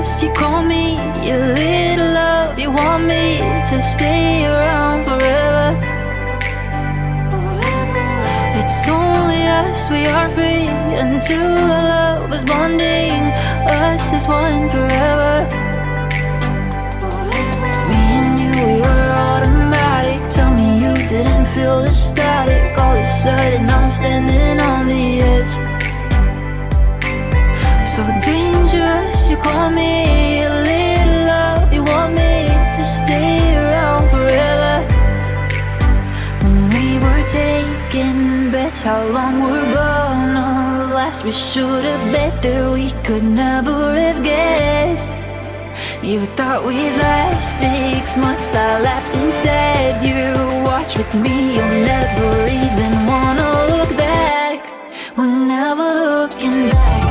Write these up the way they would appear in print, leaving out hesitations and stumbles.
dangerous, you call me your little love. You want me to stay around forever. It's only us, we are free until our love is bonding. Us is one forever. Me and you, we were automatic. Tell me you didn't feel the static. All of a sudden I'm standing on the edge. So dangerous, you call me a little love. You want me to stay around forever. When we were taking bets, how long we're gonna last. We should have bet that we could never have guessed. You thought we'd last 6 months. I laughed and said, you watch with me, you'll never even wanna look back. We're never looking back.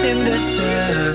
In the sun.